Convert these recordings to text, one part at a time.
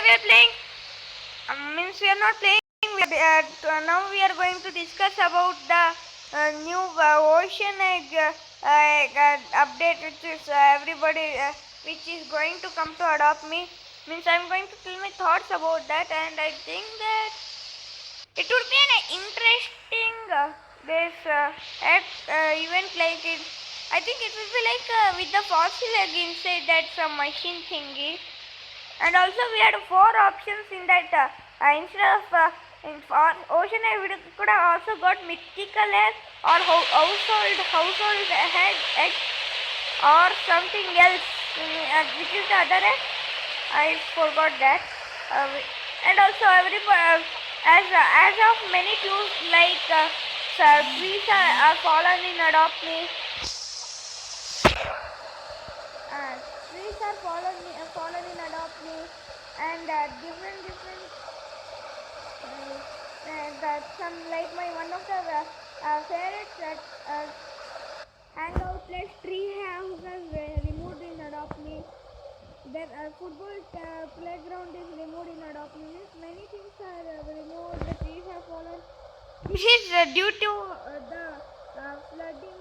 today we are playing. Means we are not playing. Now we are going to discuss about the new ocean egg update, which is everybody, which is going to come to adopt me. Means I am going to tell my thoughts about that, and I think that it would be an interesting this event like it. I think it will be like with the fossil egg inside that some machine thingy. And also we had four options in that instead of ocean egg, we could have also got mythical egg or household egg or something else. Which is the other egg? I forgot that. And also everybody, as of many views like trees are fallen in adopt me. Trees are fallen in adopt me, and different that some like my one of the favorites that hangout place tree house is removed in adopt me. Then football playground is removed in adopt me. Many things are removed. The trees have fallen. This is due to the flooding.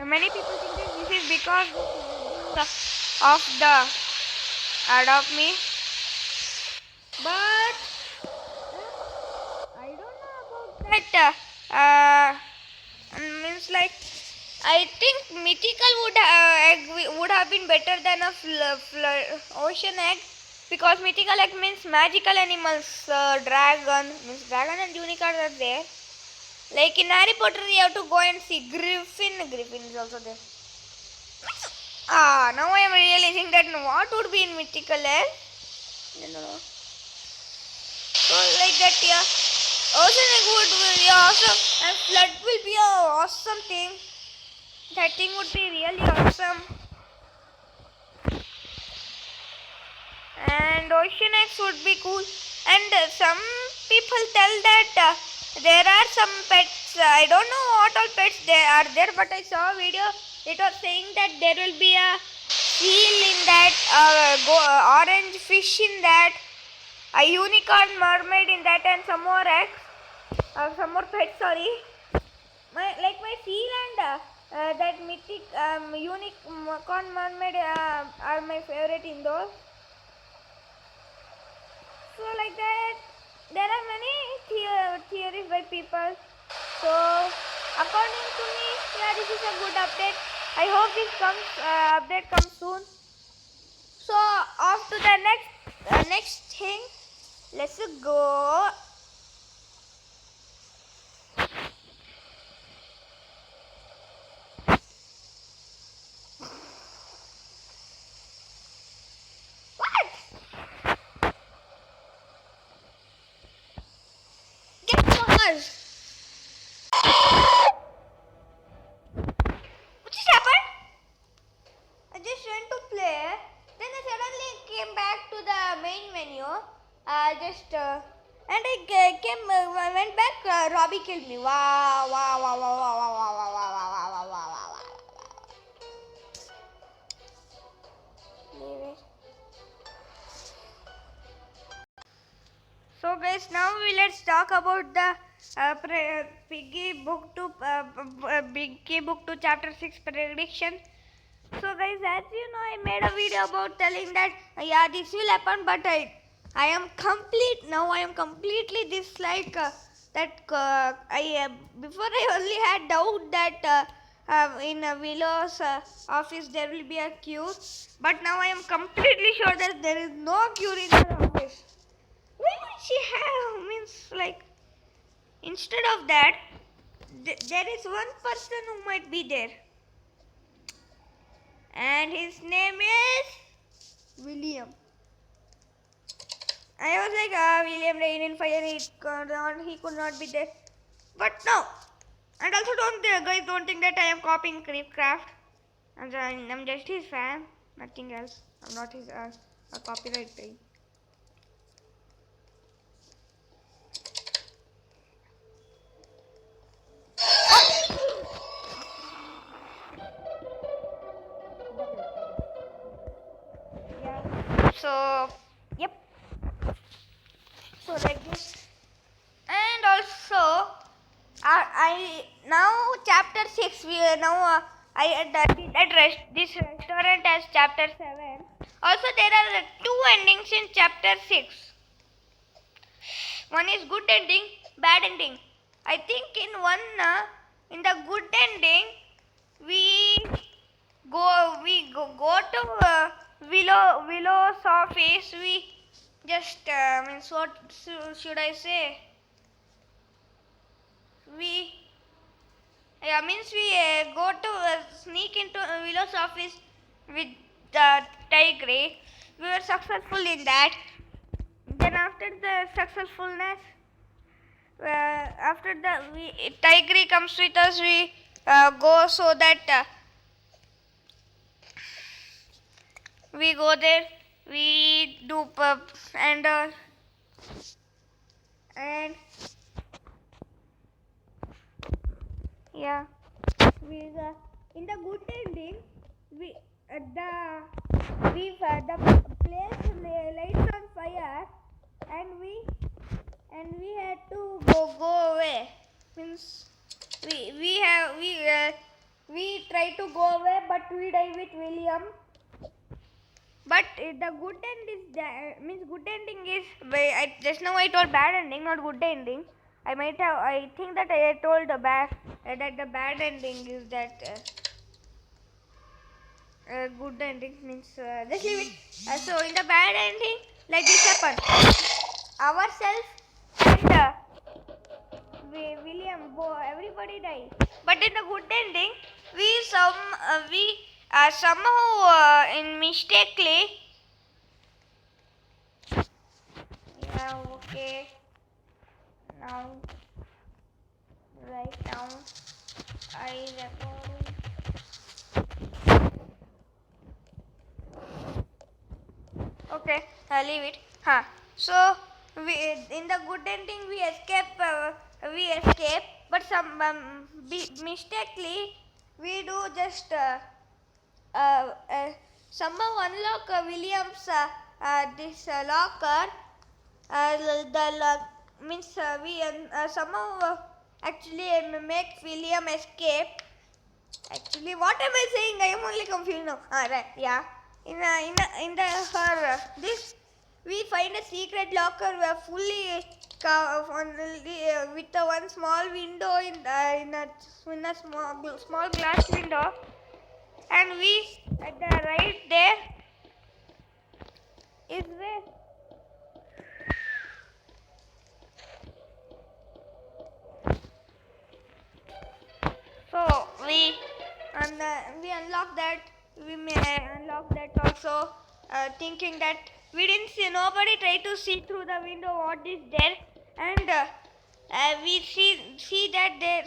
Many people think that this is because of the adopt me, but I don't know about that. Means like I think mythical egg would have been better than a ocean egg, because mythical egg means magical animals. Dragon means dragon and unicorn are there. Like in Harry Potter, you have to go and see Griffin. Griffin is also there. Now I am realizing that what would be in mythical egg. No. So like that, yeah. Ocean egg would be awesome, and flood will be a awesome thing. That thing would be really awesome. And ocean eggs would be cool. And some people tell that there are some pets. I don't know what all pets there are there, but I saw a video. It was saying that there will be a seal in that, orange fish in that, a unicorn mermaid in that, and some more eggs, some more pets. Sorry, my seal and that mythic unicorn mermaid are my favorite in those. So like that, there are many theories by people. So according to me, yeah, this is a good update. I hope this update comes soon. So off to the next thing. Let's go. What? Get lost. What just happened? I just went to play. Then I suddenly came back to the main menu. And I went back. Robbie killed me. Wow, wow, wow, wow, wow, wow, wow, wow, wow, wow, wow, wow, wow. So guys, now let's talk about the Piggy book to chapter 6 prediction. So guys, as you know, I made a video about telling that yeah, this will happen, but I am completely dislike before I only had doubt that in Willow's office there will be a queue, but now I am completely sure that there is no queue in her office. Why would she have? Means like instead of that, there is one person who might be there, and his name is William. I was like, William Rain in Fire, he could not be there. But no. And also guys don't think that I am copying Creepcraft. I'm just his fan, nothing else. I'm not his a copyright thing. Yeah. So, yep. So like this. And also I now chapter 6 we now I did address this restaurant as chapter 7. Also there are two endings in chapter 6. One is good ending, bad ending. I think in one in the good ending we go to Willow's office. We just means what should I say? We means we go to sneak into Willow's office with Tigray. We were successful in that. Then after the successfulness, after the Tigray comes with us, we go so that we go there. We do pub and yeah. We in the good ending, we the place lights on fire, and we had to go away. Means we try to go away, but we die with William. But the good end is means good ending is just now I told bad ending, not good ending. I think that I told the bad that the bad ending is that good ending means just leave it. So in the bad ending, like this happened, ourselves and William, everybody died. But in the good ending, we somehow in mistakenly. Yeah, okay. Now, right now, I record. Okay, I'll leave it. Huh. So, in the good ending, we escape, but mistakenly, we do just somehow unlock William's this locker. Means we somehow actually make William escape. Actually, what am I saying? I am only confused now. Right, yeah. In the her this we find a secret locker where fully with the one small window in a small glass window, and we at the right there is where. So we unlock that. We may unlock that also, thinking that we didn't see nobody try to see through the window what is there, and we see that there.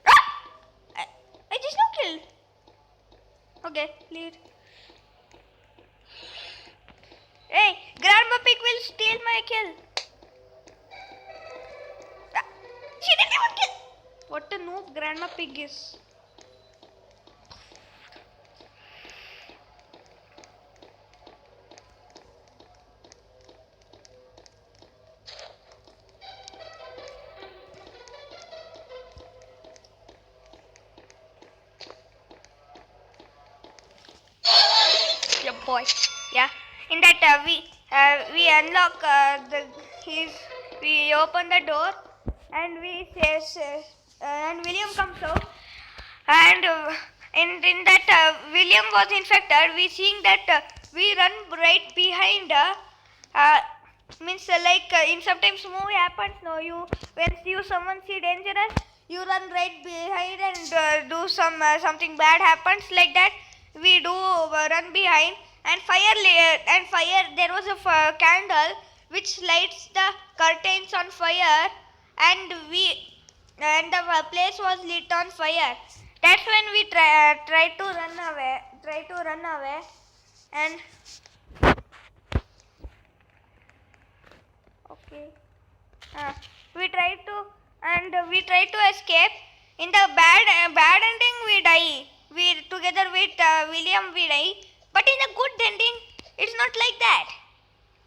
Ah! I just now killed. Okay, leave it. Hey, Grandma Pig will steal my kill. She didn't even kill. What a noob Grandma Pig is. Yeah, boy. Yeah. In that we unlock we open the door, and we says and William comes out, and in that William was infected. We seeing that we run right behind means like in sometimes movie happens. No, you when you someone see dangerous, you run right behind and do something bad happens like that. We do run behind and fire. There was a candle which lights the curtains on fire, and the place was lit on fire. That's when we try to run away. And okay. We try to escape. In the bad ending, we die. We together with William we die. But in the good ending, it's not like that.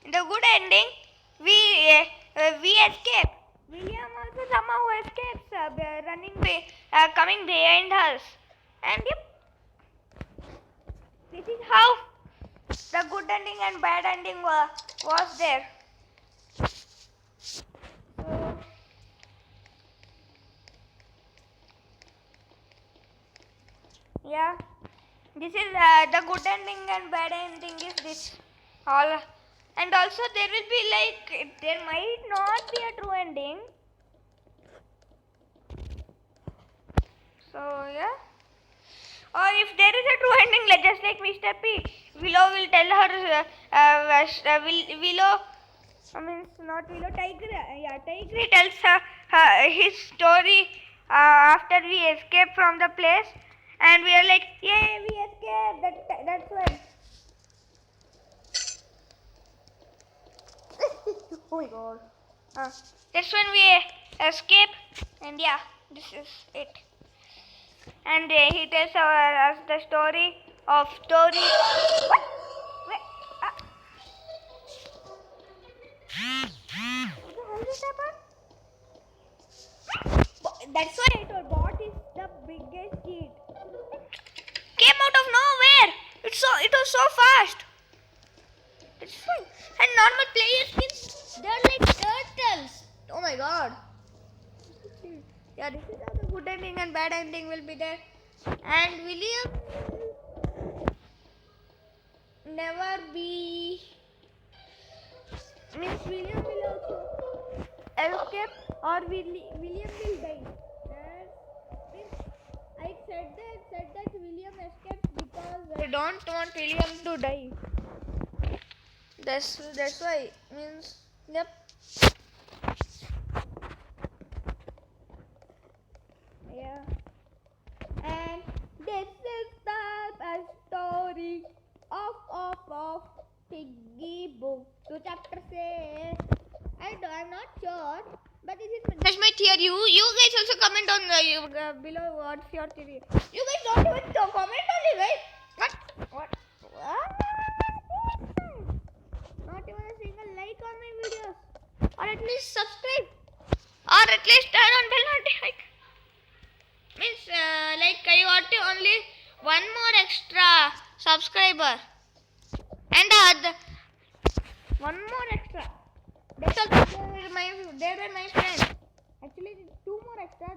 In the good ending, we escape. William also somehow escapes, coming behind us, and yep, this is how the good ending and bad ending was there. So, yeah, this is the good ending and bad ending is this all, and also there will be like there might not be a true ending. So yeah. Or if there is a true ending, like just like Mr. P, Willow will tell her, Willow, I mean not Willow, Tiger, yeah, Tiger tells her his story after we escape from the place, and we are like, yay, we escaped. That's why. Oh my God. That's when we escape, and yeah, this is it. And he tells us the story of Tori. What? Wait, what the hell just happened? That's why I told bot is the biggest cheat. Came out of nowhere. It was so fast. It's fine. And normal players they're like turtles. Oh my God. Yeah, this is how the good ending and bad ending will be there. And William never be. Miss William will also escape or William will die. I said that William escapes because I don't want William to die. That's why means yep. Yeah. And this is the story of Piggy book. So chapter says I'm not sure, but this is that's my theory. You guys also comment on below what's your theory. You guys don't even comment only, right? What? Not even a single like on my videos, or at least subscribe, or at least turn on bell notification. Means like I want only one more extra subscriber, and one more extra. That's also they were my friends. Actually, two more extra.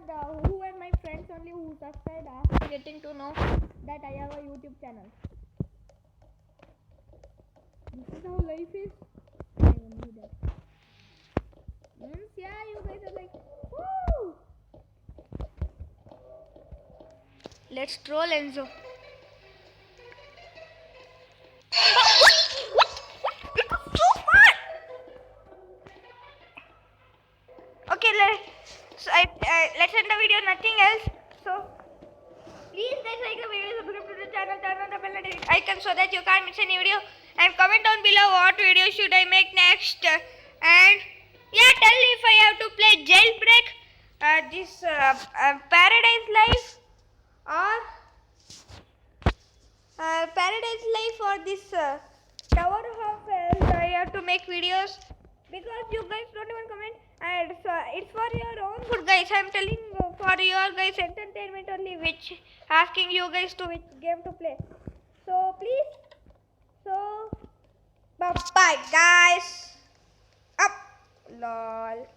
Who were my friends only who subscribed after getting to know that I have a YouTube channel. This is how life is. I never knew that. Means yeah, you guys are like, woo! Let's troll Enzo. What? It was so fun! Okay, let's end the video, nothing else. So, please guys like the video, subscribe to the channel, turn on the bell notification icon so that you can't miss any video. And comment down below what video should I make next. And yeah, tell me if I have to play Jailbreak, this Paradise Life, or Paradise Life, or this Tower of Hell. I have to make videos because you guys don't even comment, and it's for your own good, guys. I'm telling you, for your guys entertainment only, which asking you guys to which game to play. So please, so bye bye guys. Up, lol.